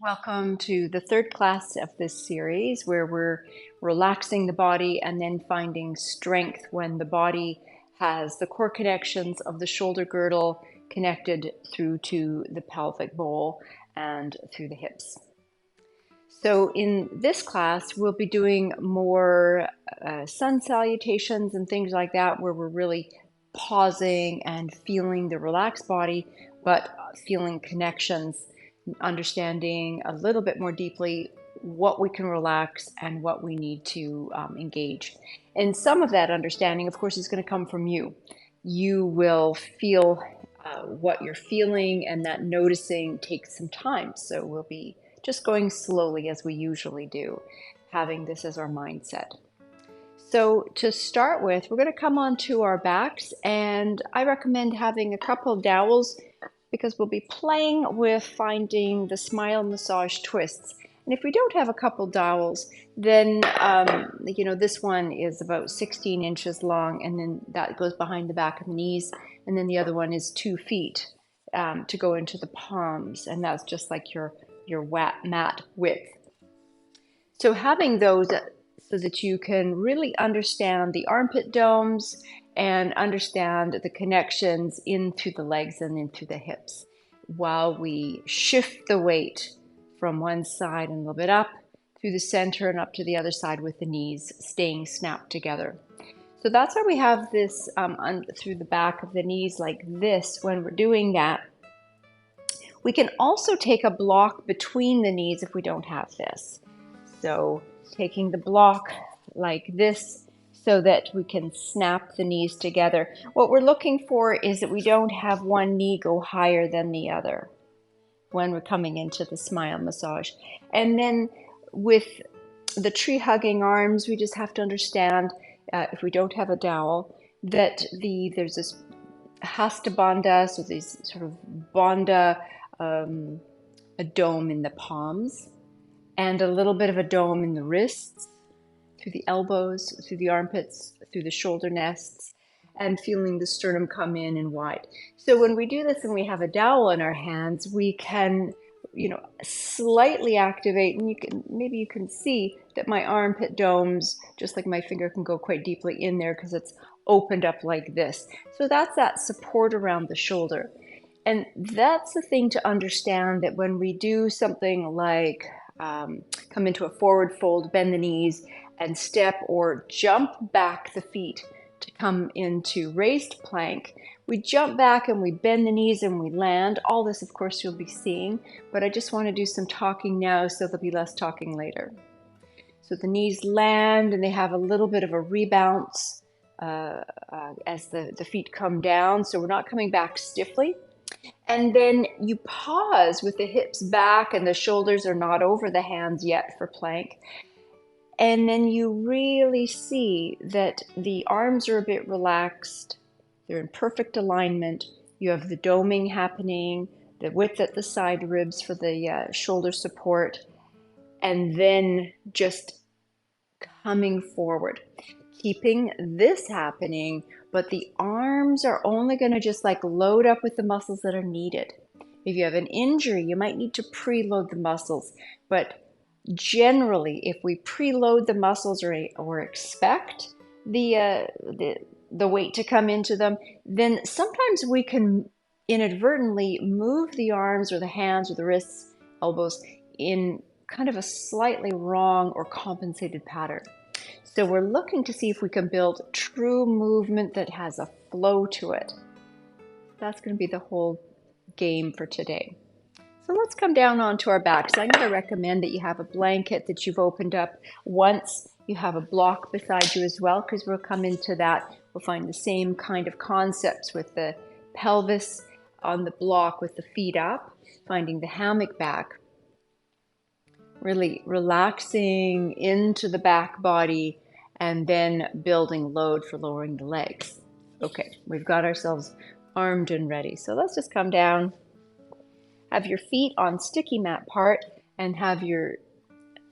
Welcome to the third class of this series where we're relaxing the body and then finding strength when the body has the core connections of the shoulder girdle connected through to the pelvic bowl and through the hips. So in this class, we'll be doing more sun salutations and things like that, where we're really pausing and feeling the relaxed body, but feeling connections, understanding a little bit more deeply what we can relax and what we need to engage. And some of that understanding, of course, is going to come from you. You will feel what you're feeling, and that noticing takes some time. So we'll be just going slowly as we usually do, having this as our mindset. So to start with, we're going to come onto our backs, and I recommend having a couple of dowels because we'll be playing with finding the smile massage twists. And if we don't have a couple dowels, then this one is about 16 inches long, and then that goes behind the back of the knees, and then the other one is 2 feet to go into the palms, and that's just like your mat width. So having those so that you can really understand the armpit domes and understand the connections into the legs and into the hips while we shift the weight from one side and a little bit up through the center and up to the other side with the knees staying snapped together. So that's why we have this through the back of the knees like this when we're doing that. We can also take a block between the knees if we don't have this. So taking the block like this so that we can snap the knees together. What we're looking for is that we don't have one knee go higher than the other when we're coming into the smile massage. And then with the tree hugging arms, we just have to understand, if we don't have a dowel, that there's this hasta bandha, so these sort of bandha, a dome in the palms, and a little bit of a dome in the wrists, through the elbows, through the armpits, through the shoulder nests, and feeling the sternum come in and wide. So when we do this and we have a dowel in our hands, we can, slightly activate, and maybe you can see that my armpit domes, just like my finger, can go quite deeply in there because it's opened up like this. So that's that support around the shoulder. And that's the thing to understand, that when we do something like come into a forward fold, bend the knees, and step or jump back the feet to come into raised plank, we jump back and we bend the knees and we land. All this, of course, you'll be seeing, but I just want to do some talking now so there'll be less talking later. So the knees land and they have a little bit of a rebounce as the feet come down, so we're not coming back stiffly. And then you pause with the hips back and the shoulders are not over the hands yet for plank. And then you really see that the arms are a bit relaxed. They're in perfect alignment. You have the doming happening, the width at the side ribs for the shoulder support, and then just coming forward, keeping this happening, but the arms are only going to just like load up with the muscles that are needed. If you have an injury, you might need to preload the muscles, but generally, if we preload the muscles or expect the weight to come into them, then sometimes we can inadvertently move the arms or the hands or the wrists, elbows in kind of a slightly wrong or compensated pattern. So we're looking to see if we can build true movement that has a flow to it. That's going to be the whole game for today. So let's come down onto our backs. I'm going to recommend that you have a blanket that you've opened up once. You have a block beside you as well, because we'll come into that. We'll find the same kind of concepts with the pelvis on the block with the feet up, finding the hammock back, really relaxing into the back body, and then building load for lowering the legs. Okay, we've got ourselves armed and ready. So let's just come down. Have your feet on sticky mat part and have your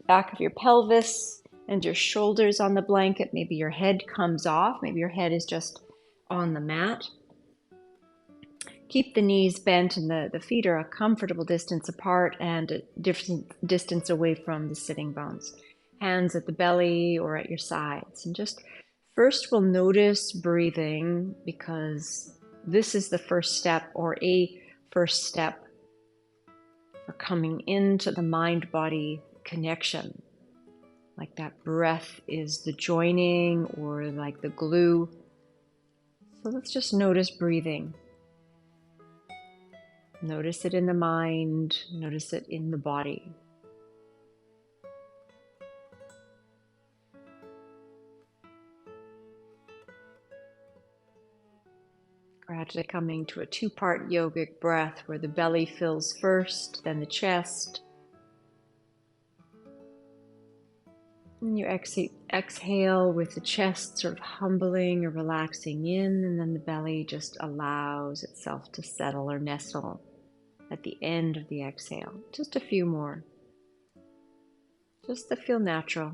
back of your pelvis and your shoulders on the blanket. Maybe your head comes off. Maybe your head is just on the mat. Keep the knees bent and the feet are a comfortable distance apart and a different distance away from the sitting bones. Hands at the belly or at your sides. And just first we'll notice breathing, because this is the first step, or a first step, for coming into the mind-body connection. Like that breath is the joining or like the glue. So let's just notice breathing. Notice it in the mind, notice it in the body. Gradually coming to a two-part yogic breath where the belly fills first, then the chest. And you exhale with the chest sort of humbling or relaxing in, and then the belly just allows itself to settle or nestle at the end of the exhale. Just a few more. Just to feel natural.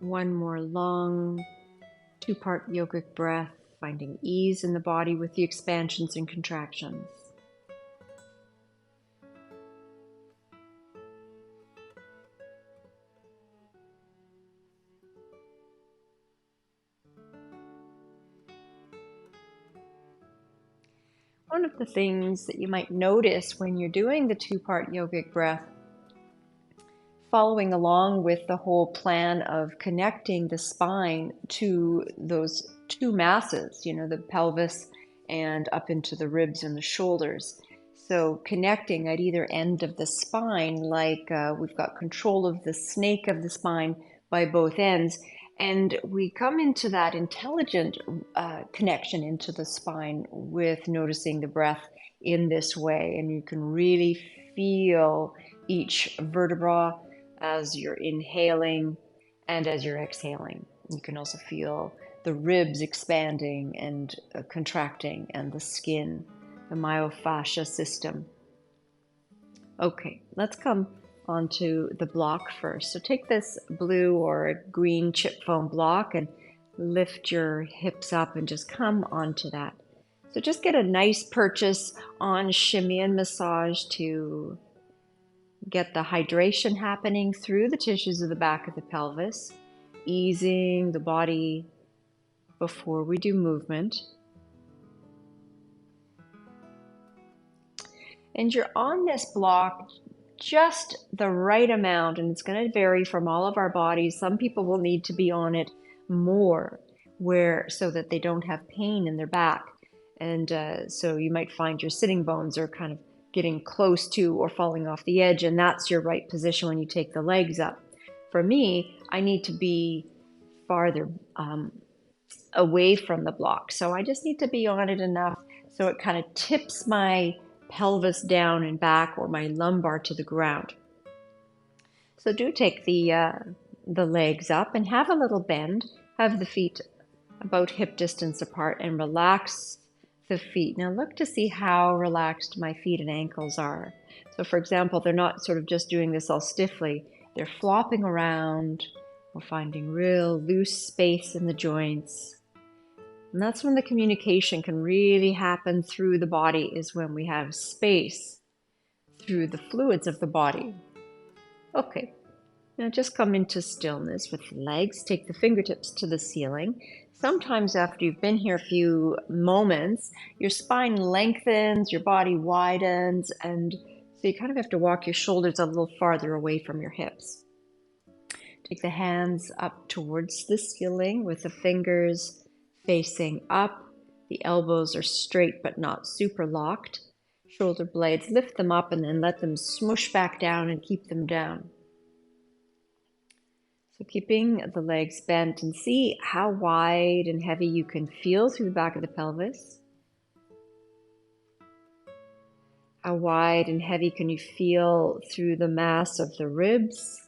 One more long two-part yogic breath, finding ease in the body with the expansions and contractions. One of the things that you might notice when you're doing the two-part yogic breath, following along with the whole plan of connecting the spine to those two masses, the pelvis and up into the ribs and the shoulders. So connecting at either end of the spine, like we've got control of the snake of the spine by both ends. And we come into that intelligent connection into the spine with noticing the breath in this way. And you can really feel each vertebra as you're inhaling and as you're exhaling. You can also feel the ribs expanding and contracting, and the skin, the myofascia system. Okay, let's come onto the block first. So take this blue or a green chip foam block and lift your hips up and just come onto that. So just get a nice purchase on shimmy and massage to get the hydration happening through the tissues of the back of the pelvis, easing the body before we do movement. And you're on this block just the right amount, and it's going to vary from all of our bodies. Some people will need to be on it more, so that they don't have pain in their back. And so you might find your sitting bones are kind of getting close to or falling off the edge, and that's your right position when you take the legs up. For me, I need to be farther away from the block, so I just need to be on it enough so it kind of tips my pelvis down and back, or my lumbar to the ground. So do take the legs up and have a little bend, have the feet about hip distance apart, and relax the feet. Now look to see how relaxed my feet and ankles are. So for example, they're not sort of just doing this all stiffly. They're flopping around. We're finding real loose space in the joints. And that's when the communication can really happen through the body, is when we have space through the fluids of the body. Okay, now just come into stillness with the legs. Take the fingertips to the ceiling. Sometimes after you've been here a few moments, your spine lengthens, your body widens, and so you kind of have to walk your shoulders a little farther away from your hips. Take the hands up towards the ceiling with the fingers facing up. The elbows are straight but not super locked. Shoulder blades, lift them up and then let them smoosh back down and keep them down. So keeping the legs bent, and see how wide and heavy you can feel through the back of the pelvis. How wide and heavy can you feel through the mass of the ribs?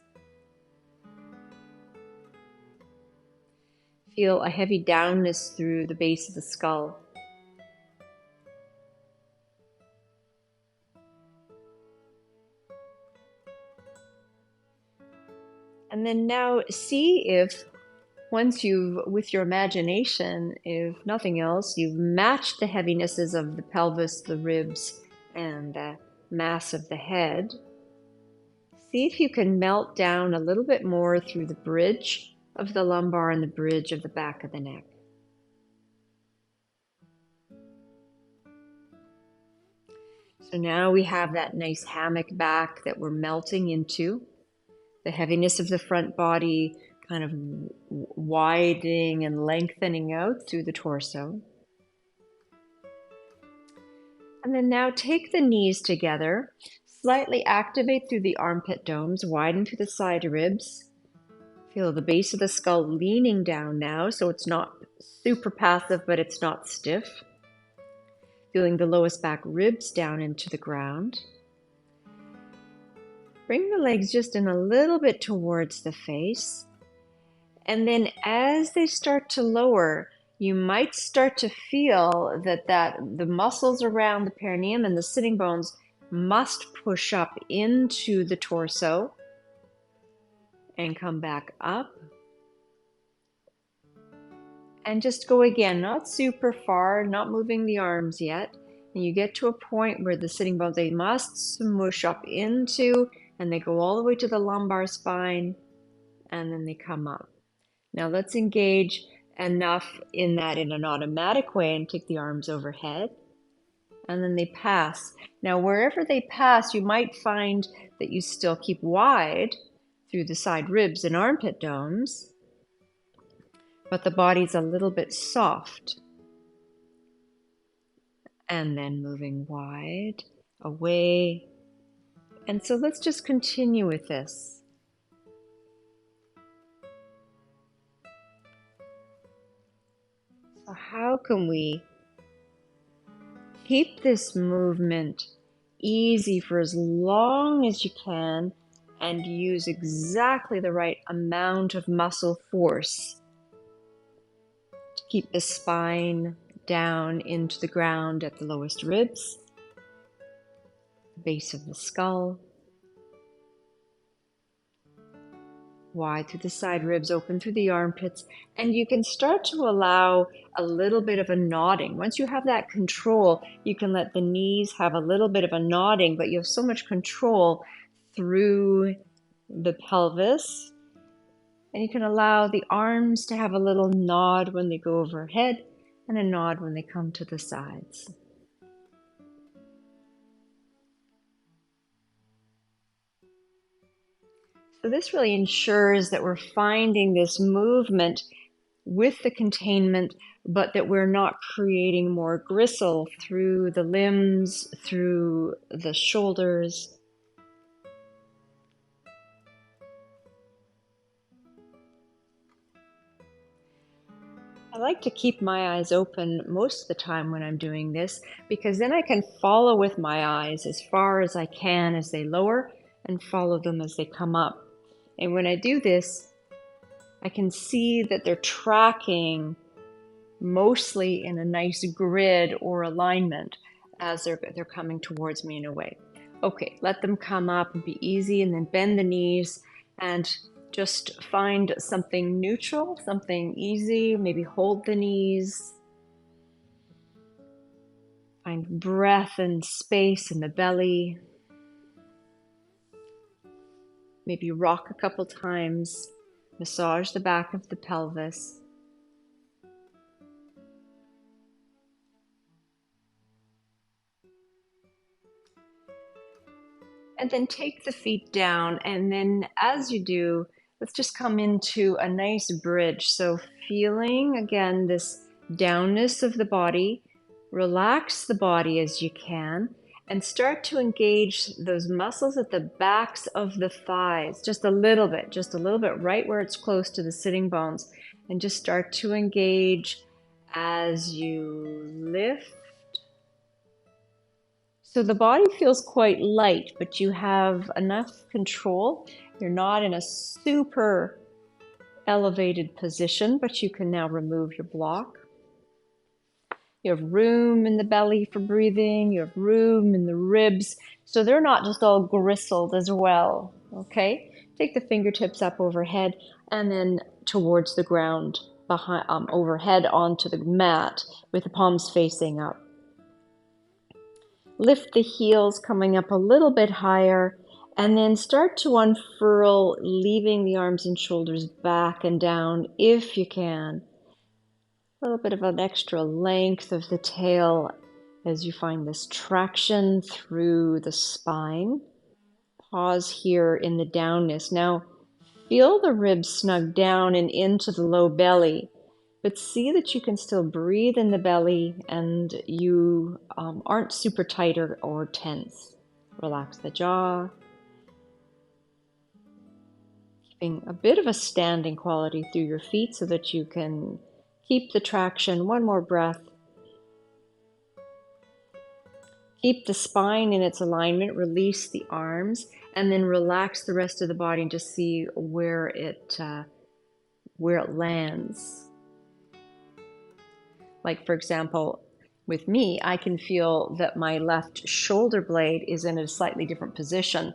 Feel a heavy downness through the base of the skull. And then now see if once you've, with your imagination, if nothing else, you've matched the heavinesses of the pelvis, the ribs, and the mass of the head. See if you can melt down a little bit more through the bridge of the lumbar and the bridge of the back of the neck. So now we have that nice hammock back that we're melting into. The heaviness of the front body kind of widening and lengthening out through the torso. And then now take the knees together, slightly activate through the armpit domes, widen through the side ribs. Feel the base of the skull leaning down now, so it's not super passive, but it's not stiff. Feeling the lowest back ribs down into the ground. Bring the legs just in a little bit towards the face. And then as they start to lower, you might start to feel that the muscles around the perineum and the sitting bones must push up into the torso and come back up. And just go again, not super far, not moving the arms yet. And you get to a point where the sitting bones, they must smoosh up into, and they go all the way to the lumbar spine, and then they come up. Now let's engage enough in that in an automatic way and take the arms overhead, and then they pass. Now wherever they pass, you might find that you still keep wide through the side ribs and armpit domes, but the body's a little bit soft. And then moving wide, away. And so let's just continue with this. So how can we keep this movement easy for as long as you can and use exactly the right amount of muscle force to keep the spine down into the ground at the lowest ribs, base of the skull, wide through the side ribs, open through the armpits, and you can start to allow a little bit of a nodding. Once you have that control, you can let the knees have a little bit of a nodding, but you have so much control through the pelvis, and you can allow the arms to have a little nod when they go overhead and a nod when they come to the sides. So this really ensures that we're finding this movement with the containment, but that we're not creating more gristle through the limbs, through the shoulders. I like to keep my eyes open most of the time when I'm doing this, because then I can follow with my eyes as far as I can as they lower and follow them as they come up. And when I do this, I can see that they're tracking mostly in a nice grid or alignment as they're coming towards me in a way. Okay, let them come up and be easy, and then bend the knees and just find something neutral, something easy. Maybe hold the knees. Find breath and space in the belly. Maybe rock a couple times. Massage the back of the pelvis. And then take the feet down, and then as you do, let's just come into a nice bridge. So feeling, again, this downness of the body, relax the body as you can, and start to engage those muscles at the backs of the thighs, just a little bit, right where it's close to the sitting bones, and just start to engage as you lift. So the body feels quite light, but you have enough control. You're not in a super elevated position, but you can now remove your block. You have room in the belly for breathing. You have room in the ribs. So they're not just all gristled as well, okay? Take the fingertips up overhead and then towards the ground, behind, overhead onto the mat with the palms facing up. Lift the heels coming up a little bit higher and then start to unfurl, leaving the arms and shoulders back and down if you can. A little bit of an extra length of the tail as you find this traction through the spine. Pause here in the downness. Now feel the ribs snug down and into the low belly, but see that you can still breathe in the belly and you aren't super tight or tense. Relax the jaw. Keeping a bit of a standing quality through your feet so that you can keep the traction. One more breath. Keep the spine in its alignment, release the arms, and then relax the rest of the body and just see where it lands. Like, for example, with me, I can feel that my left shoulder blade is in a slightly different position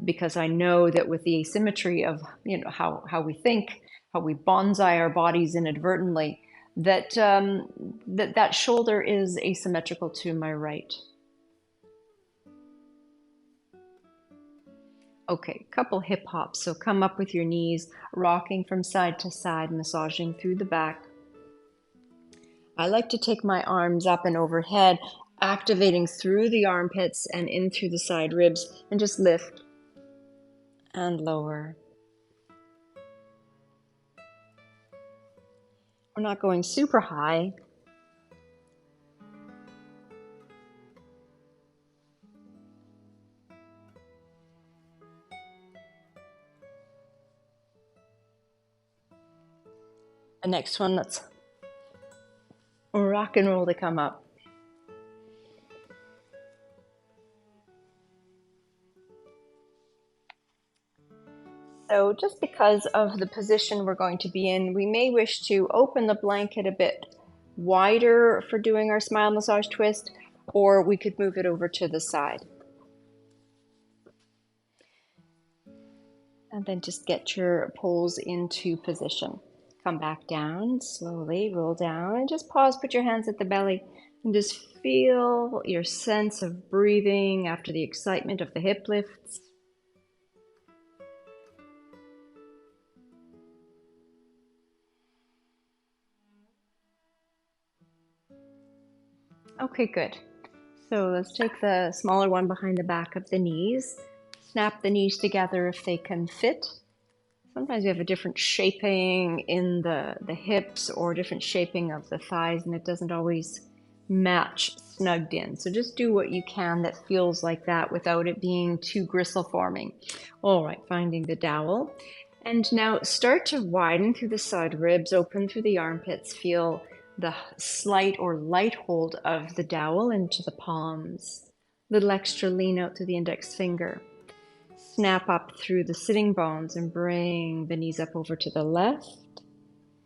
because I know that with the asymmetry of how we think, how we bonsai our bodies inadvertently, that that shoulder is asymmetrical to my right. Okay, couple hip hops. So come up with your knees, rocking from side to side, massaging through the back. I like to take my arms up and overhead, activating through the armpits and in through the side ribs, and just lift and lower. We're not going super high. The next one, let's rock and roll to come up. So just because of the position we're going to be in, we may wish to open the blanket a bit wider for doing our smile massage twist, or we could move it over to the side. And then just get your poles into position. Come back down, slowly roll down, and just pause, put your hands at the belly, and just feel your sense of breathing after the excitement of the hip lifts. Okay, good. So let's take the smaller one behind the back of the knees. Snap the knees together if they can fit. Sometimes you have a different shaping in the hips or different shaping of the thighs, and it doesn't always match snugged in. So just do what you can that feels like that without it being too gristle forming. All right, finding the dowel. And now start to widen through the side ribs, open through the armpits. Feel the slight or light hold of the dowel into the palms. Little extra lean out through the index finger. Snap up through the sitting bones and bring the knees up over to the left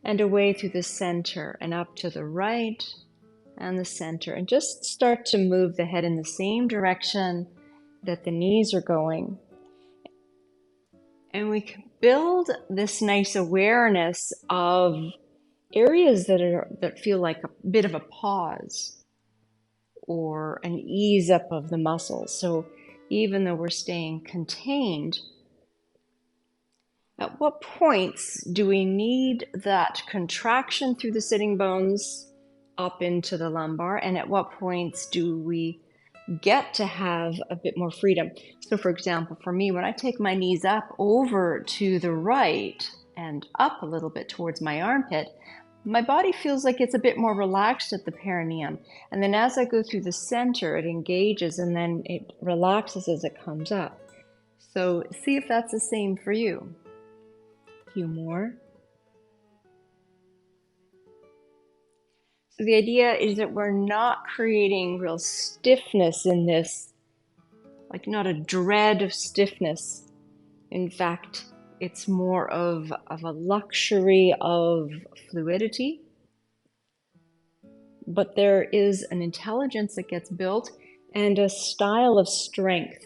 and away through the center and up to the right and the center. And just start to move the head in the same direction that the knees are going. And we can build this nice awareness of areas that feel like a bit of a pause or an ease up of the muscles. So even though we're staying contained, at what points do we need that contraction through the sitting bones up into the lumbar? And at what points do we get to have a bit more freedom? So for example, for me, when I take my knees up over to the right and up a little bit towards my armpit, my body feels like it's a bit more relaxed at the perineum. And then as I go through the center, it engages and then it relaxes as it comes up. So see if that's the same for you. A few more. the idea is that we're not creating real stiffness in this, like not a dread of stiffness. In fact, it's more of a luxury of fluidity. But there is an intelligence that gets built and a style of strength.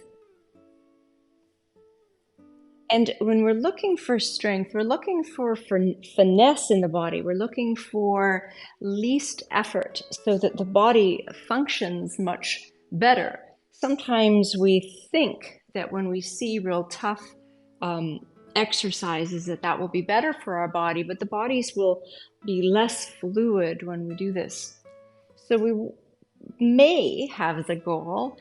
And when we're looking for strength, we're looking for finesse in the body. We're looking for least effort so that the body functions much better. Sometimes we think that when we see real tough exercises that will be better for our body, but the bodies will be less fluid when we do this. So we may have as a goal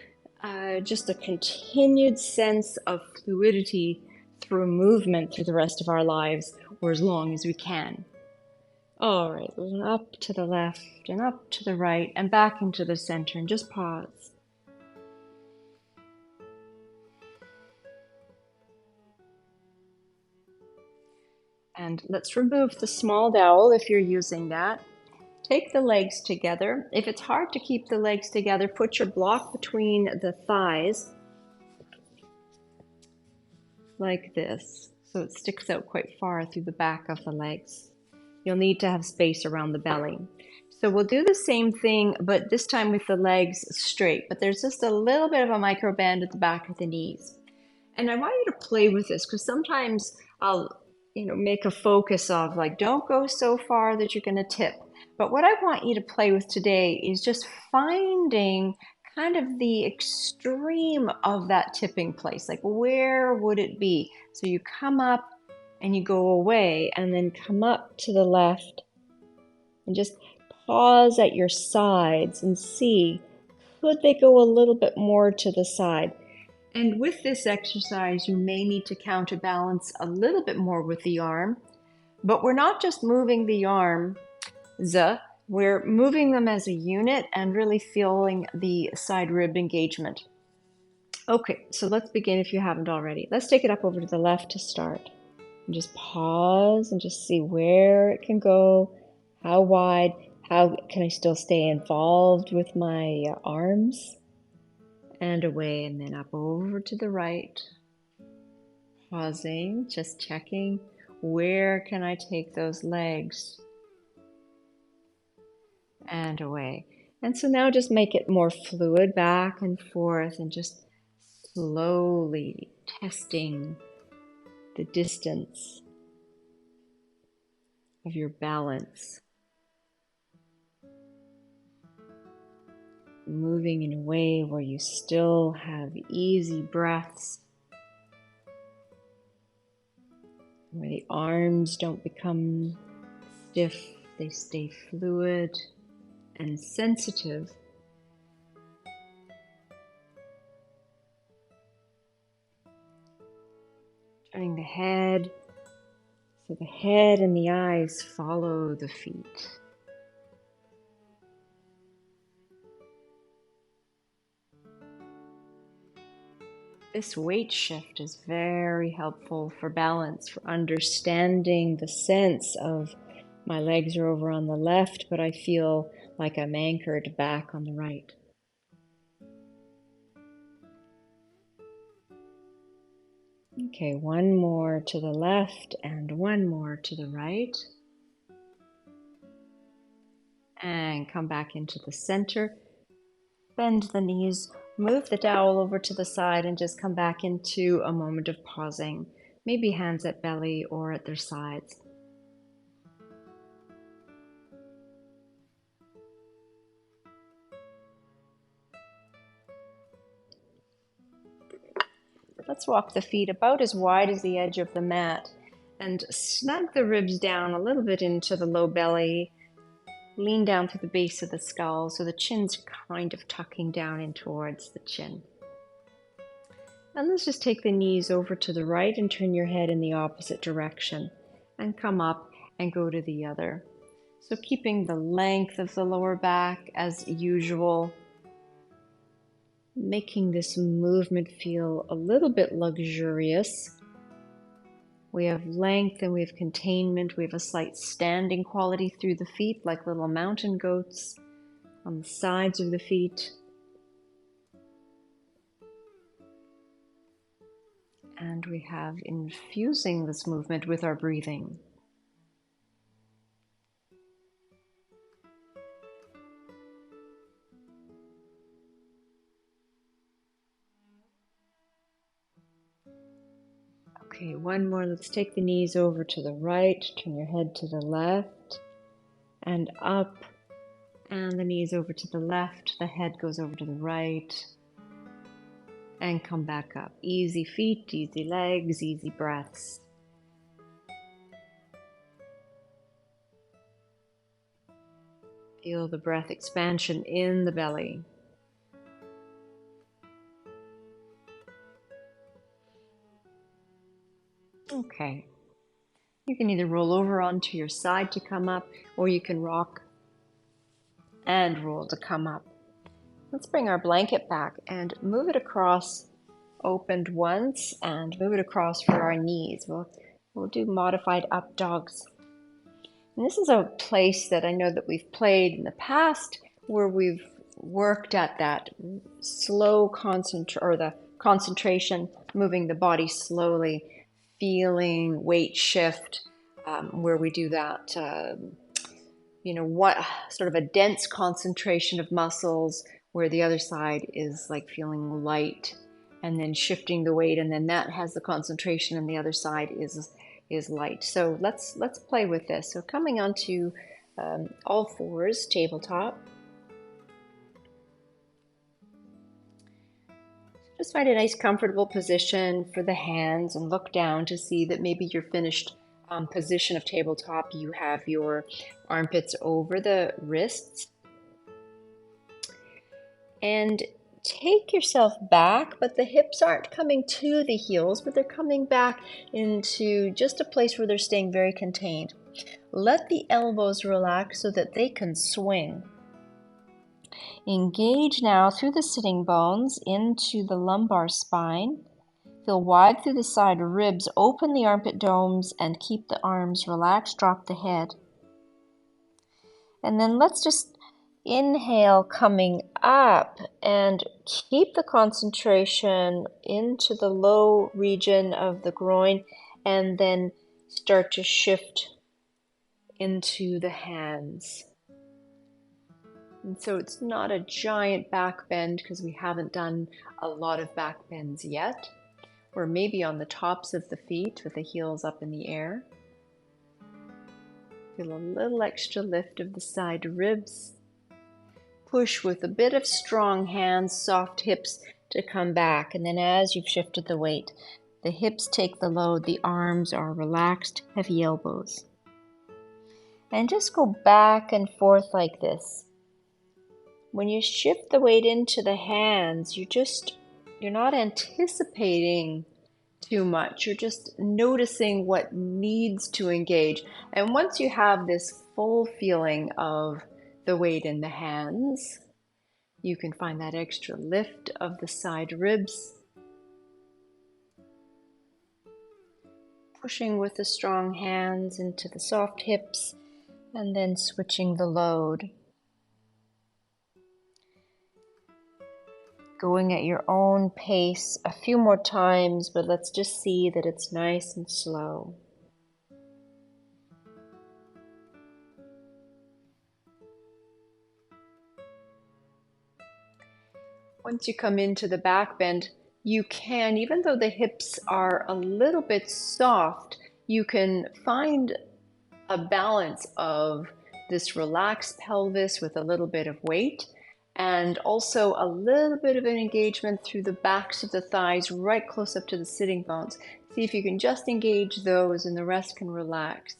just a continued sense of fluidity through movement through the rest of our lives, or as long as we can. All right, up to the left and up to the right and back into the center, and just pause. And let's remove the small dowel if you're using that. Take the legs together. If it's hard to keep the legs together, put your block between the thighs like this, so it sticks out quite far through the back of the legs. You'll need to have space around the belly. So we'll do the same thing, but this time with the legs straight, but there's just a little bit of a micro bend at the back of the knees. And I want you to play with this, because sometimes I'll make a focus of like, don't go so far that you're going to tip. But what I want you to play with today is just finding kind of the extreme of that tipping place. Like, where would it be? So you come up and you go away and then come up to the left and just pause at your sides and see, could they go a little bit more to the side? And with this exercise, you may need to counterbalance a little bit more with the arm, but we're not just moving the arm, we're moving them as a unit and really feeling the side rib engagement. Okay, so let's begin if you haven't already. Let's take it up over to the left to start. And just pause and just see where it can go, how wide, how can I still stay involved with my arms? And away, and then up over to the right. Pausing, just checking, where can I take those legs? And away. And so now just make it more fluid, back and forth, and just slowly testing the distance of your balance. Moving in a way where you still have easy breaths, where the arms don't become stiff, they stay fluid and sensitive. Turning the head, so the head and the eyes follow the feet. This weight shift is very helpful for balance, for understanding the sense of my legs are over on the left, but I feel like I'm anchored back on the right. Okay, one more to the left and one more to the right. And come back into the center. Bend the knees, move the dowel over to the side, and just come back into a moment of pausing. Maybe hands at belly or at their sides. Let's walk the feet about as wide as the edge of the mat and snug the ribs down a little bit into the low belly. Lean down through the base of the skull so the chin's kind of tucking down in towards the chin. And let's just take the knees over to the right and turn your head in the opposite direction and come up and go to the other. So keeping the length of the lower back as usual, making this movement feel a little bit luxurious. We have length and we have containment. We have a slight standing quality through the feet, like little mountain goats on the sides of the feet. And we have infusing this movement with our breathing. Okay, one more. Let's take the knees over to the right, turn your head to the left, and up, and the knees over to the left, the head goes over to the right, and come back up. Easy feet, easy legs, easy breaths. Feel the breath expansion in the belly. Okay. You can either roll over onto your side to come up, or you can rock and roll to come up. Let's bring our blanket back and move it across, opened once, and move it across for our knees. We'll do modified up dogs. And this is a place that I know that we've played in the past where we've worked at that slow concentration, moving the body slowly, feeling weight shift, where we do that, what sort of a dense concentration of muscles where the other side is like feeling light, and then shifting the weight, and then that has the concentration and the other side is light. So let's play with this. So coming onto all fours, tabletop. Just find a nice comfortable position for the hands and look down to see that maybe your finished position of tabletop. You have your armpits over the wrists. And take yourself back, but the hips aren't coming to the heels, but they're coming back into just a place where they're staying very contained. Let the elbows relax so that they can swing. Engage now through the sitting bones into the lumbar spine. Feel wide through the side ribs. Open the armpit domes and keep the arms relaxed. Drop the head. And then let's just inhale coming up and keep the concentration into the low region of the groin, and then start to shift into the hands. And so it's not a giant back bend because we haven't done a lot of back bends yet. Or maybe on the tops of the feet with the heels up in the air. Feel a little extra lift of the side ribs. Push with a bit of strong hands, soft hips to come back. And then as you've shifted the weight, the hips take the load, the arms are relaxed, heavy elbows. And just go back and forth like this. When you shift the weight into the hands, you're not anticipating too much. You're just noticing what needs to engage. And once you have this full feeling of the weight in the hands, you can find that extra lift of the side ribs. Pushing with the strong hands into the soft hips, and then switching the load. Going at your own pace a few more times, but let's just see that it's nice and slow. Once you come into the back bend, you can, even though the hips are a little bit soft, you can find a balance of this relaxed pelvis with a little bit of weight, and also a little bit of an engagement through the backs of the thighs right close up to the sitting bones. See if you can just engage those and the rest can relax.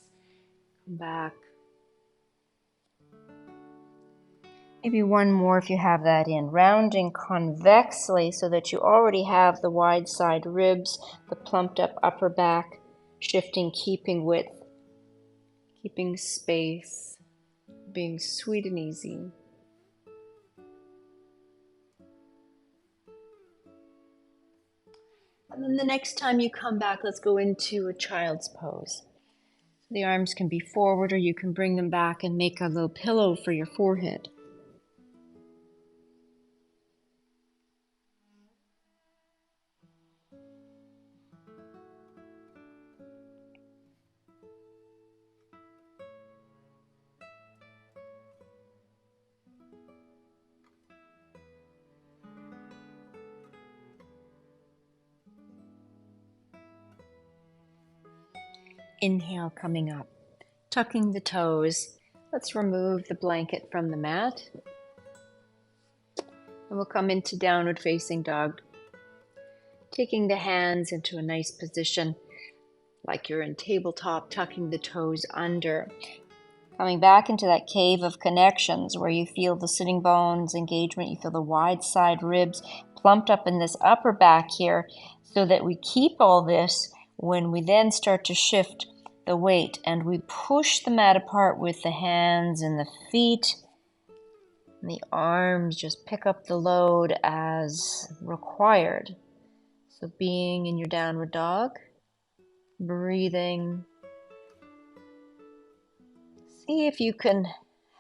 Come back. Maybe one more if you have that in. Rounding convexly so that you already have the wide side ribs, the plumped up upper back, shifting, keeping width, keeping space, being sweet and easy. And then the next time you come back, let's go into a child's pose. The arms can be forward, or you can bring them back and make a little pillow for your forehead. Inhale, coming up, tucking the toes. Let's remove the blanket from the mat. And we'll come into downward facing dog. Taking the hands into a nice position, like you're in tabletop, tucking the toes under. Coming back into that cave of connections where you feel the sitting bones engagement, you feel the wide side ribs plumped up in this upper back here, so that we keep all this when we then start to shift the weight and we push the mat apart with the hands and the feet. And the arms just pick up the load as required. So being in your downward dog, breathing. See if you can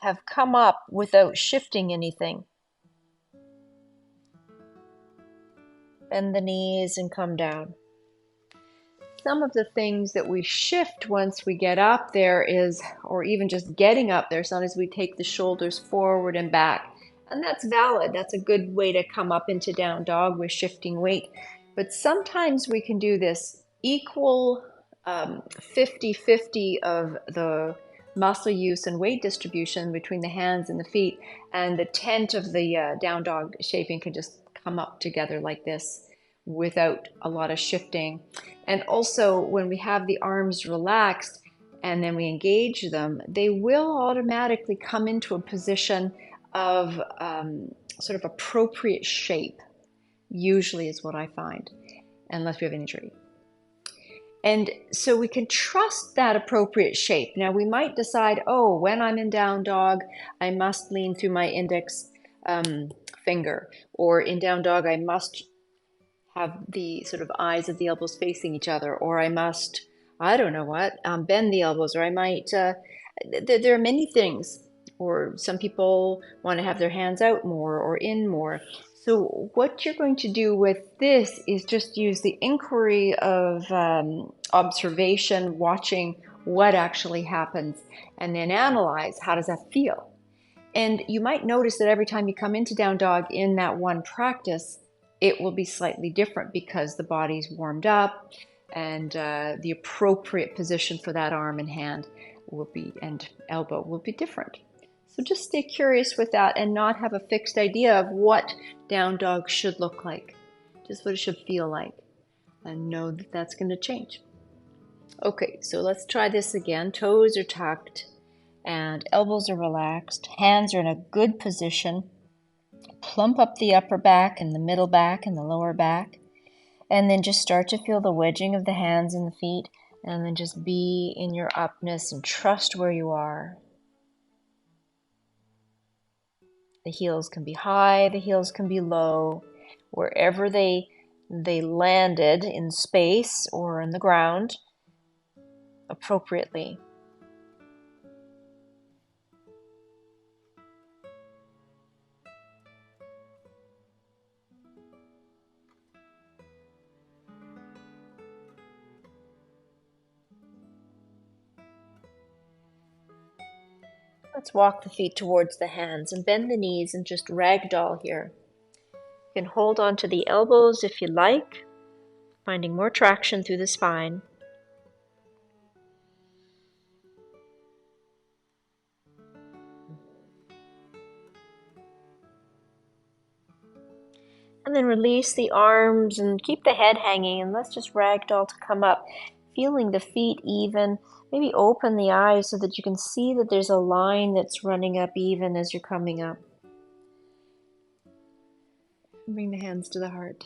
have come up without shifting anything. Bend the knees and come down. Some of the things that we shift once we get up there is, or even just getting up there, sometimes we take the shoulders forward and back. And that's valid. That's a good way to come up into down dog with shifting weight. But sometimes we can do this equal 50-50 of the muscle use and weight distribution between the hands and the feet, and the tent of the down dog shaping can just come up together like this without a lot of shifting. And also when we have the arms relaxed and then we engage them, they will automatically come into a position of sort of appropriate shape, usually is what I find, unless we have an injury. And so we can trust that appropriate shape. Now we might decide, oh, when I'm in down dog, I must lean through my index finger, or in down dog, I must have the sort of eyes of the elbows facing each other, or I must, I don't know what, bend the elbows, or I might, there are many things, or some people want to have their hands out more or in more. So what you're going to do with this is just use the inquiry of observation, watching what actually happens, and then analyze, how does that feel? And you might notice that every time you come into down dog in that one practice, it will be slightly different because the body's warmed up and the appropriate position for that arm and hand will be, and elbow will be different. So just stay curious with that and not have a fixed idea of what down dog should look like, just what it should feel like, and know that that's going to change. Okay, so let's try this again. Toes are tucked and elbows are relaxed. Hands are in a good position. Plump up the upper back and the middle back and the lower back. And then just start to feel the wedging of the hands and the feet. And then just be in your upness and trust where you are. The heels can be high, the heels can be low. Wherever they landed in space or in the ground appropriately. Let's walk the feet towards the hands and bend the knees and just ragdoll here. You can hold on to the elbows if you like, finding more traction through the spine. And then release the arms and keep the head hanging, and let's just ragdoll to come up, feeling the feet even. Maybe open the eyes so that you can see that there's a line that's running up even as you're coming up. Bring the hands to the heart.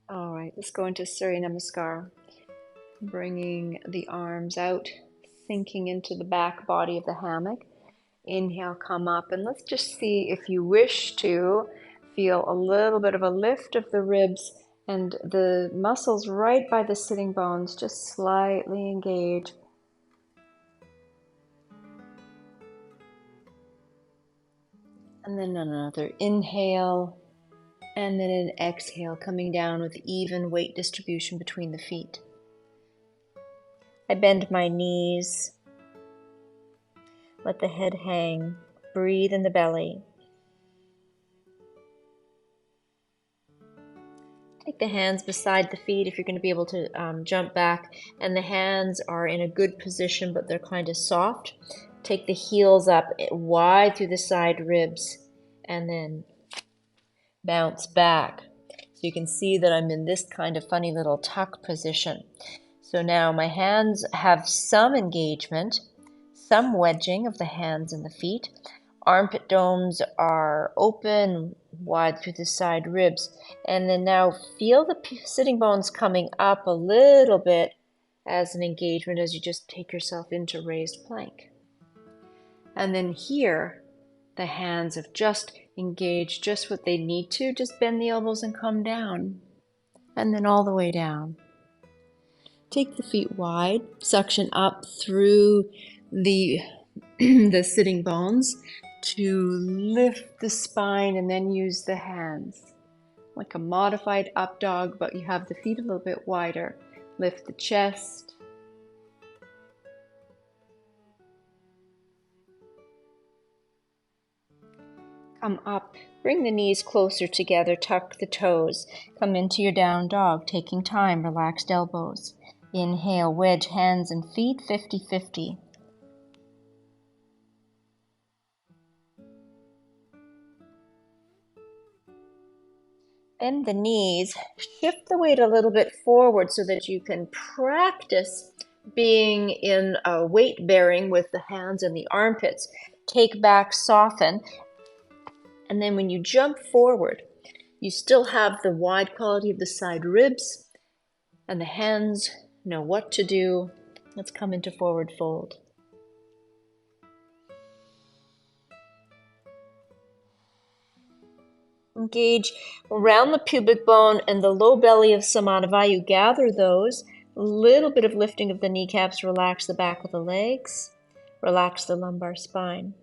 All right, let's go into Surya Namaskar. Bringing the arms out, sinking into the back body of the hammock. Inhale, come up, and let's just see if you wish to feel a little bit of a lift of the ribs and the muscles right by the sitting bones just slightly engage. And then another inhale, and then an exhale, coming down with even weight distribution between the feet. I bend my knees, let the head hang, breathe in the belly. Take the hands beside the feet if you're going to be able to jump back, and the hands are in a good position, but they're kind of soft. Take the heels up wide through the side ribs, and then bounce back. So you can see that I'm in this kind of funny little tuck position. So now my hands have some engagement, some wedging of the hands and the feet. Armpit domes are open, wide through the side ribs. And then now feel the sitting bones coming up a little bit as an engagement as you just take yourself into raised plank. And then here, the hands have just engaged just what they need to. Just bend the elbows and come down. And then all the way down. Take the feet wide, suction up through the the sitting bones to lift the spine, and then use the hands like a modified up dog, but you have the feet a little bit wider. Lift the chest. Come up, bring the knees closer together, tuck the toes. Come into your down dog, taking time, relaxed elbows. Inhale, wedge hands and feet 50-50. Bend the knees, shift the weight a little bit forward so that you can practice being in a weight bearing with the hands and the armpits. Take back, soften, and then when you jump forward, you still have the wide quality of the side ribs, and the hands know what to do. Let's come into forward fold. Engage around the pubic bone and the low belly of Samanavayu. Gather those. A little bit of lifting of the kneecaps. Relax the back of the legs. Relax the lumbar spine.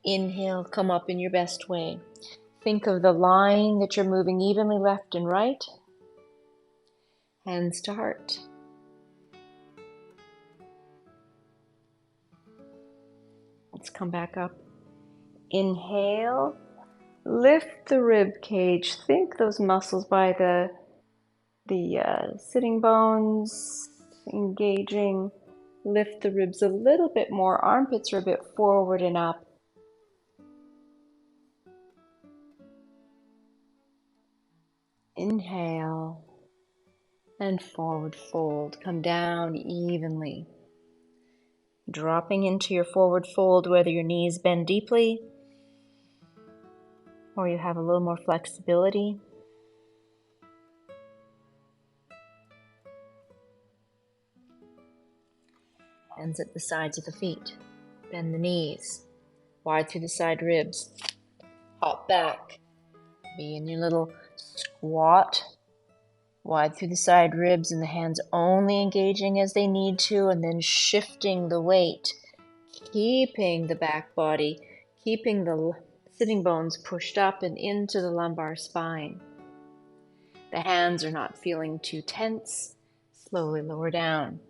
Inhale, come up in your best way. Think of the line that you're moving evenly left and right. Hands to heart. Let's come back up. Inhale, lift the rib cage. Think those muscles by the sitting bones engaging. Lift the ribs a little bit more. Armpits are a bit forward and up. Inhale and forward fold. Come down evenly. Dropping into your forward fold, whether your knees bend deeply or you have a little more flexibility. Hands at the sides of the feet. Bend the knees. Wide through the side ribs. Hop back. Be in your little squat. Wide through the side ribs, and the hands only engaging as they need to, and then shifting the weight. Keeping the back body, keeping the sitting bones pushed up and into the lumbar spine. The hands are not feeling too tense. Slowly lower down.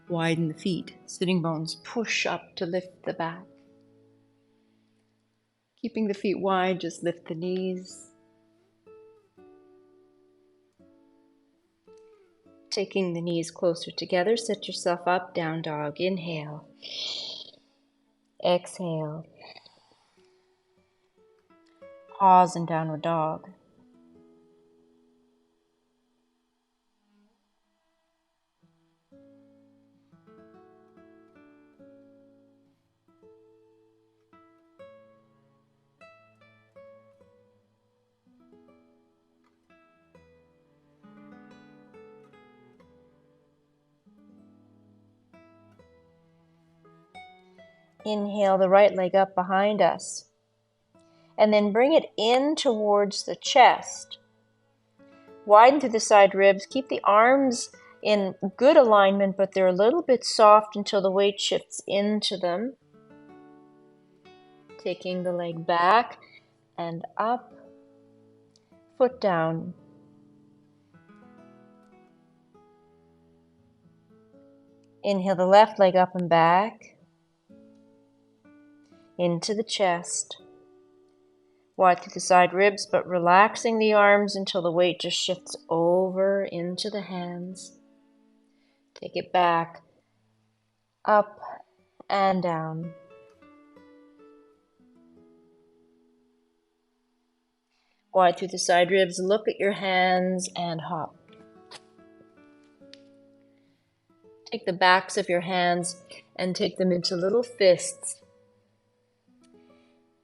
Widen the feet. Sitting bones push up to lift the back. Keeping the feet wide, just lift the knees. Taking the knees closer together, set yourself up, down dog. Inhale. Exhale. Pause in downward dog. Inhale the right leg up behind us. And then bring it in towards the chest. Widen through the side ribs. Keep the arms in good alignment, but they're a little bit soft until the weight shifts into them. Taking the leg back and up, foot down. Inhale the left leg up and back, into the chest. Wide through the side ribs, but relaxing the arms until the weight just shifts over into the hands. Take it back, up and down. Wide through the side ribs, look at your hands and hop. Take the backs of your hands and take them into little fists.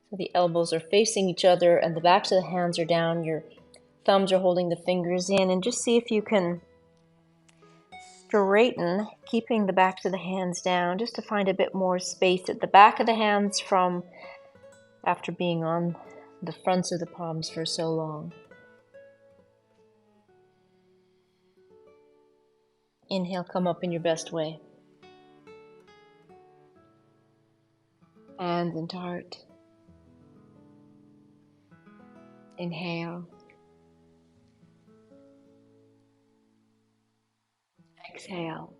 So the elbows are facing each other and the backs of the hands are down. Your thumbs are holding the fingers in, and just see if you can straighten, keeping the backs of the hands down, just to find a bit more space at the back of the hands from after being on the fronts of the palms for so long. Inhale, come up in your best way. Hands into heart. Inhale. Exhale.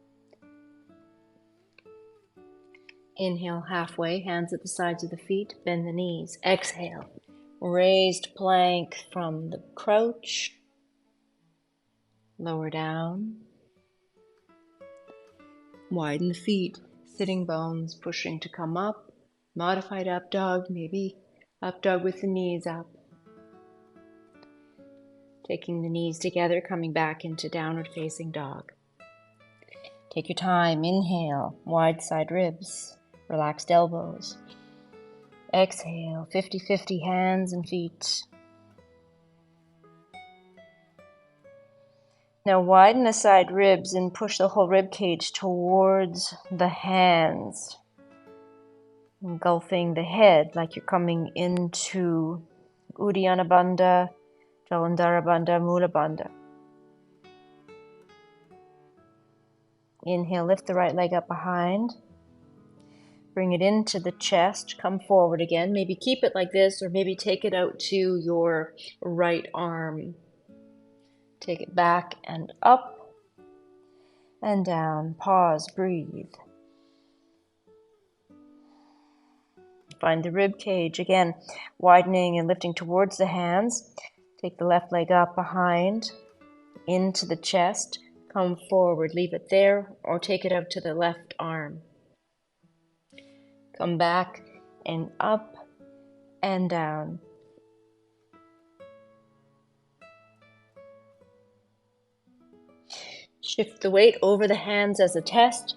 Inhale halfway, hands at the sides of the feet, bend the knees. Exhale. Raised plank from the crouch. Lower down. Widen the feet, sitting bones pushing to come up. Modified up dog, maybe up dog with the knees up. Taking the knees together, coming back into downward facing dog. Take your time, inhale, wide side ribs, relaxed elbows. Exhale, 50-50 hands and feet. Now widen the side ribs and push the whole rib cage towards the hands, engulfing the head like you're coming into Uddiyana Bandha, Jalandhara Bandha, Mula Bandha. Inhale, lift the right leg up behind. Bring it into the chest. Come forward again. Maybe keep it like this, or maybe take it out to your right arm. Take it back and up and down. Pause, breathe. Find the rib cage. Again, widening and lifting towards the hands. Take the left leg up behind, into the chest. Come forward, leave it there, or take it out to the left arm. Come back and up and down. Shift the weight over the hands as a test.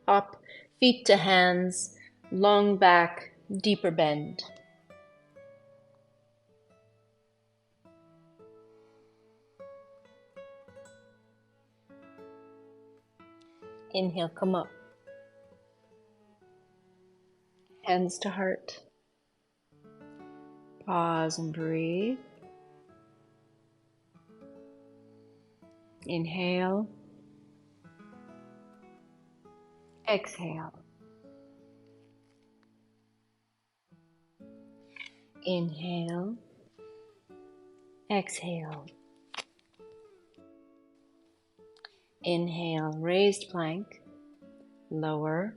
Up, feet to hands, long back, deeper bend. Inhale, come up. Hands to heart. Pause and breathe. Inhale. Exhale. Inhale. Exhale. Inhale, raised plank. Lower.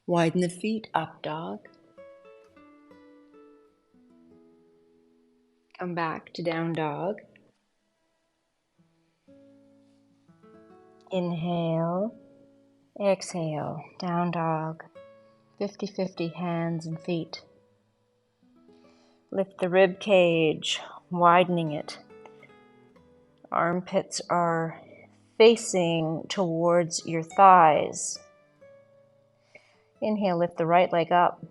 Widen the feet, up dog. Come back to down dog. Inhale, exhale, down dog. 50-50 hands and feet. Lift the rib cage, widening it. Armpits are facing towards your thighs. Inhale, lift the right leg up.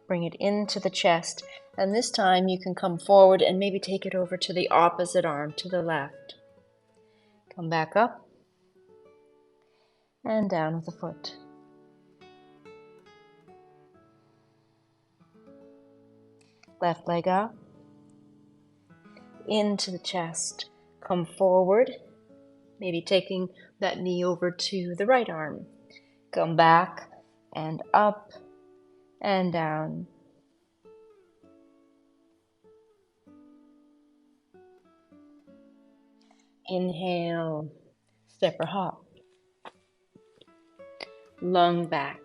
Bring it into the chest. And this time you can come forward and maybe take it over to the opposite arm, to the left. Come back up and down with the foot. Left leg up. Into the chest. Come forward. Maybe taking that knee over to the right arm. Come back and up and down. Inhale, step or hop. Lung back,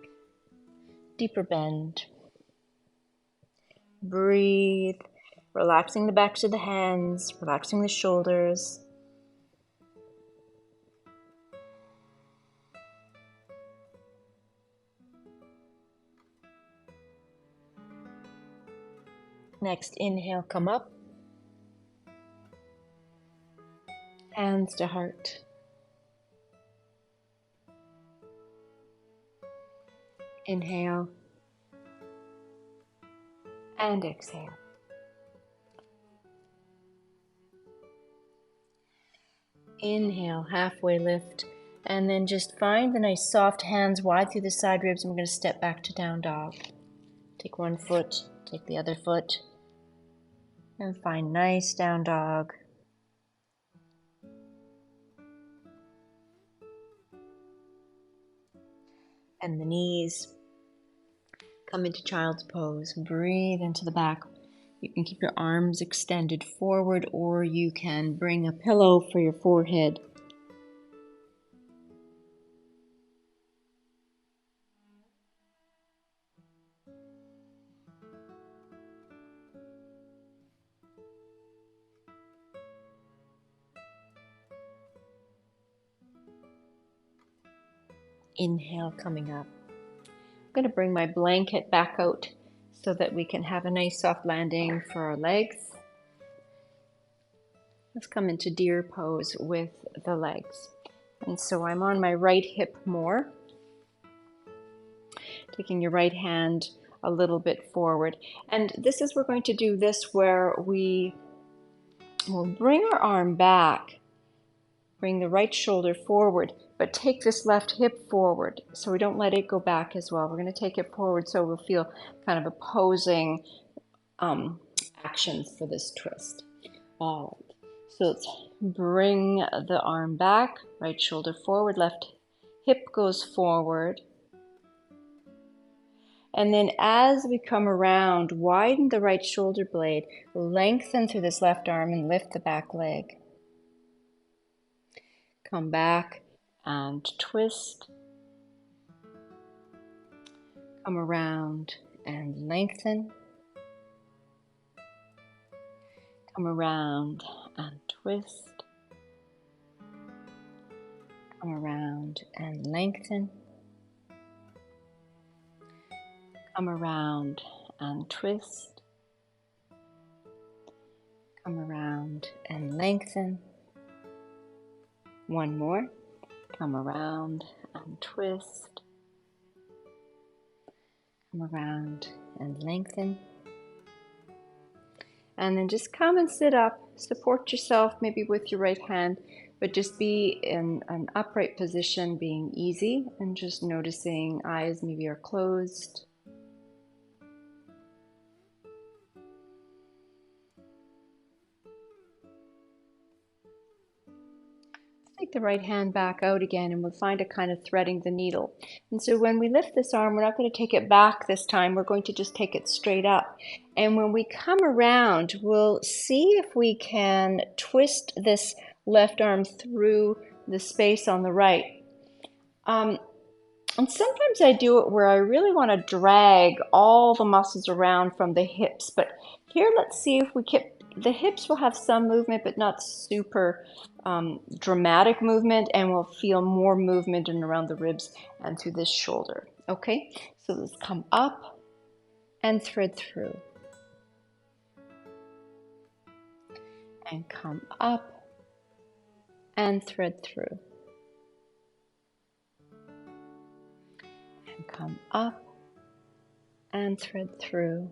deeper bend. Breathe, relaxing the backs of the hands, relaxing the shoulders. Next, inhale, come up. Hands to heart. Inhale and exhale. Inhale, halfway lift, and then just find the nice soft hands wide through the side ribs, and we're going to step back to down dog. Take one foot, take the other foot, and find nice down dog. And the knees come into child's pose. Breathe into the back. You can keep your arms extended forward, or you can bring a pillow for your forehead. Inhale, coming up. I'm going to bring my blanket back out so that we can have a nice soft landing for our legs. Let's come into deer pose with the legs. And so I'm on my right hip more. Taking your right hand a little bit forward. And this is, we're going to do this where we will bring our arm back, bring the right shoulder forward, but take this left hip forward so we don't let it go back as well. We're going to take it forward so we'll feel kind of opposing actions for this twist. All right. So let's bring the arm back, right shoulder forward, left hip goes forward. And then as we come around, widen the right shoulder blade, lengthen through this left arm and lift the back leg. Come back and twist. Come around and lengthen. Come around and twist. Come around and lengthen. Come around and twist. Come around and lengthen. One more. Come around and twist. Come around and lengthen. And then just come and sit up. Support yourself maybe with your right hand, but just be in an upright position, being easy and just noticing eyes maybe are closed. Take the right hand back out again, and we'll find a kind of threading the needle. And so when we lift this arm, we're not going to take it back this time. We're going to just take it straight up. And when we come around, we'll see if we can twist this left arm through the space on the right. And sometimes I do it where I really want to drag all the muscles around from the hips. But here, let's see if we can. The hips will have some movement, but not super dramatic movement, and we'll feel more movement in around the ribs and through this shoulder. Okay, so let's come up and thread through. And come up and thread through. And come up and thread through.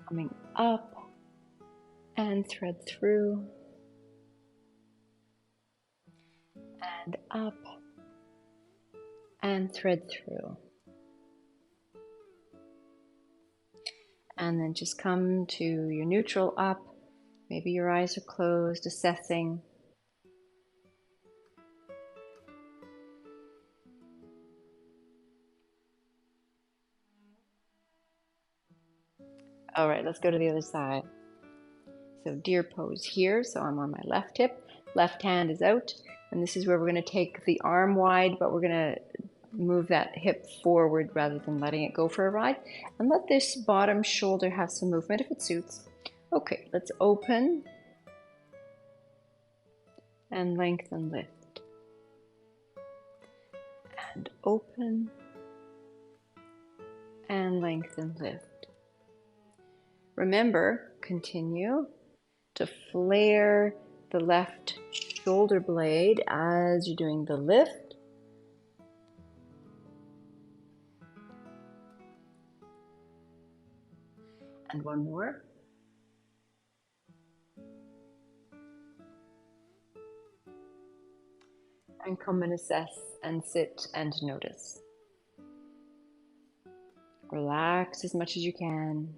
Coming up and thread through. And up and thread through. And then just come to your neutral up. Maybe your eyes are closed, assessing. All right, let's go to the other side. So deer pose here. So I'm on my left hip, left hand is out. And this is where we're going to take the arm wide, but we're going to move that hip forward rather than letting it go for a ride. And let this bottom shoulder have some movement if it suits. Okay, let's open and lengthen, lift. And open and lengthen, lift. Remember, continue to flare the left shoulder blade as you're doing the lift. And one more. And come and assess and sit and notice. Relax as much as you can.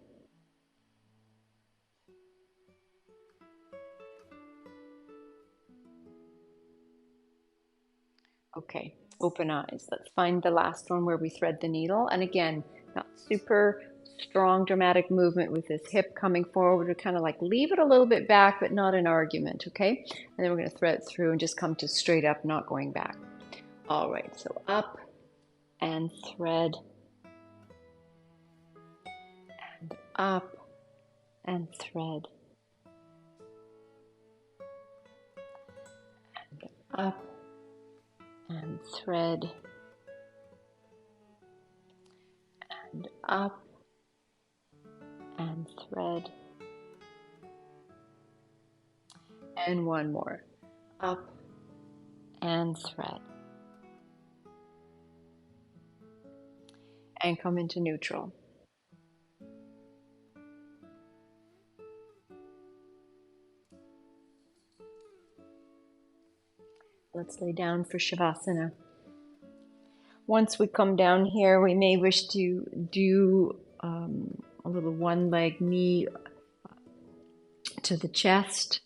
Okay, open eyes. Let's find the last one where we thread the needle. And again, not super strong dramatic movement with this hip coming forward. We kind of like leave it a little bit back, but not an argument, okay? And then we're going to thread it through and just come to straight up, not going back. All right, so up and thread. And up and thread. And up and thread. And up and thread. And one more. Up and thread. And come into neutral. Let's lay down for Shavasana. Once we come down here, we may wish to do a little one leg knee to the chest.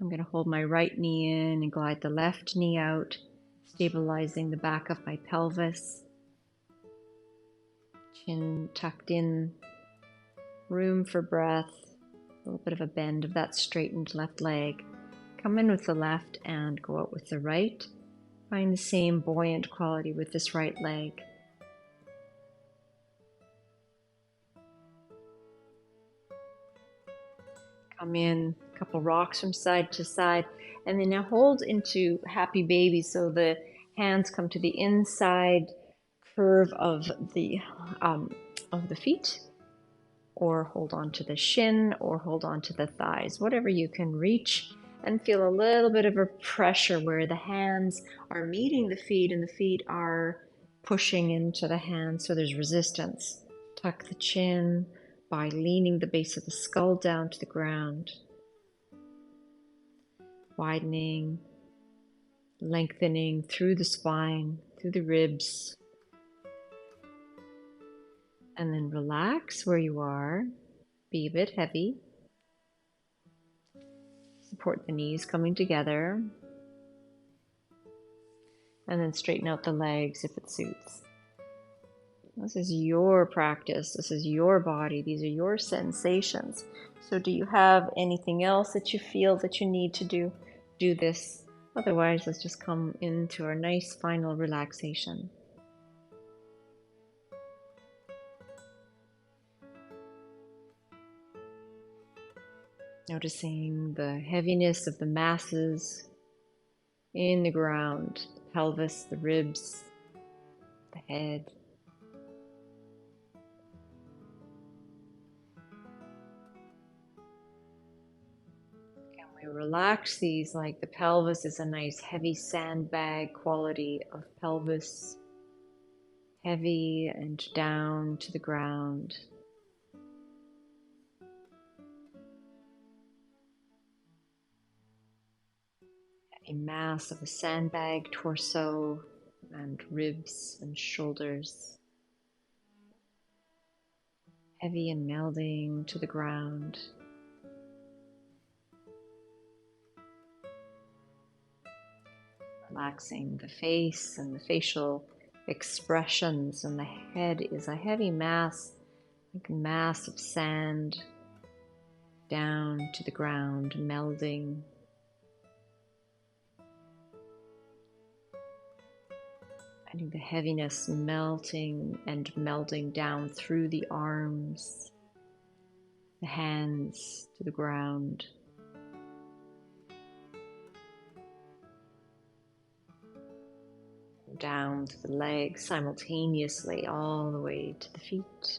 I'm going to hold my right knee in and glide the left knee out, stabilizing the back of my pelvis. Chin tucked in, room for breath, a little bit of a bend of that straightened left leg. Come in with the left and go out with the right. Find the same buoyant quality with this right leg. Come in, a couple rocks from side to side, and then now hold into happy baby. So the hands come to the inside curve of the feet, or hold on to the shin, or hold on to the thighs, whatever you can reach, and feel a little bit of a pressure where the hands are meeting the feet and the feet are pushing into the hands, so there's resistance. Tuck the chin by leaning the base of the skull down to the ground, widening, lengthening through the spine, through the ribs, and then relax where you are. Be a bit heavy. Support the knees coming together, and then straighten out the legs if it suits. This is your practice. This is your body. These are your sensations. So do you have anything else that you feel that you need to do? Do this. Otherwise, let's just come into our nice final relaxation. Noticing the heaviness of the masses in the ground, the pelvis, the ribs, the head. And we relax these like the pelvis is a nice heavy sandbag quality of pelvis, heavy and down to the ground. A mass of a sandbag torso and ribs and shoulders. heavy and melding to the ground. Relaxing the face and the facial expressions, and the head is a heavy mass, like a mass of sand down to the ground, melding. Finding the heaviness melting and melding down through the arms, the hands to the ground. Down to the legs simultaneously, all the way to the feet.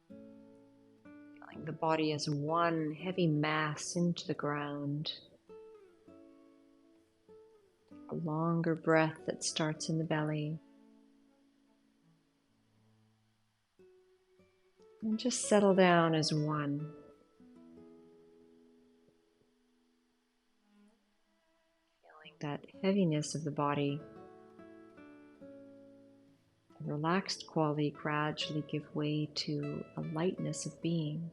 Feeling the body as one heavy mass into the ground. A longer breath that starts in the belly. And just settle down as one. Feeling that heaviness of the body. The relaxed quality gradually give way to a lightness of being.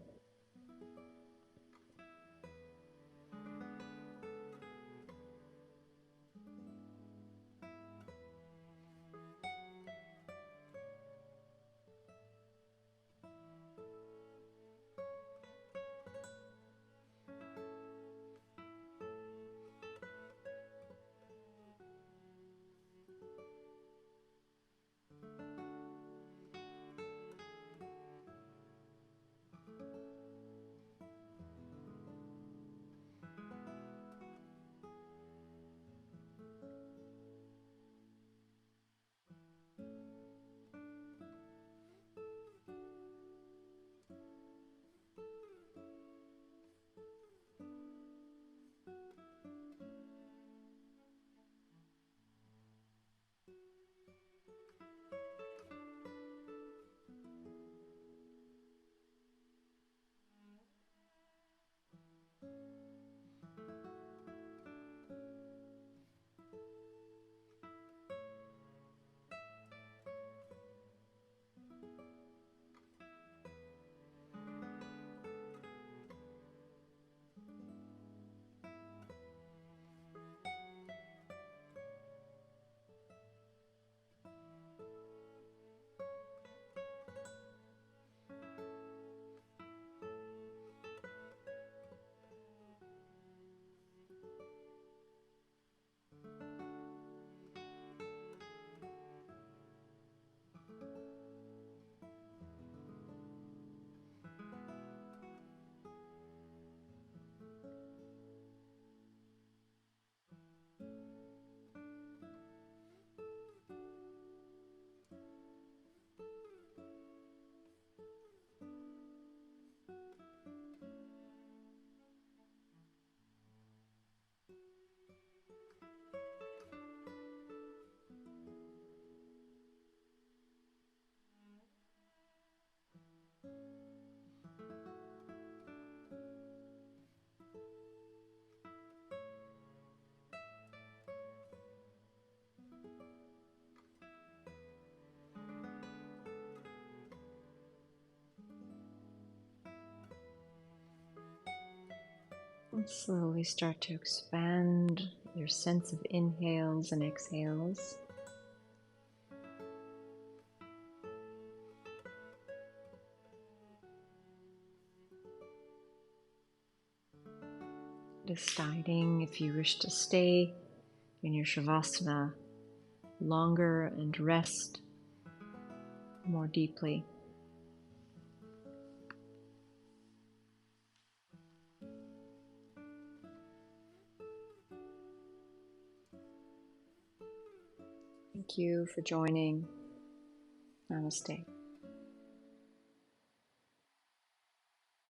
And slowly start to expand your sense of inhales and exhales. Deciding if you wish to stay in your Shavasana longer and rest more deeply. Thank you for joining. Namaste.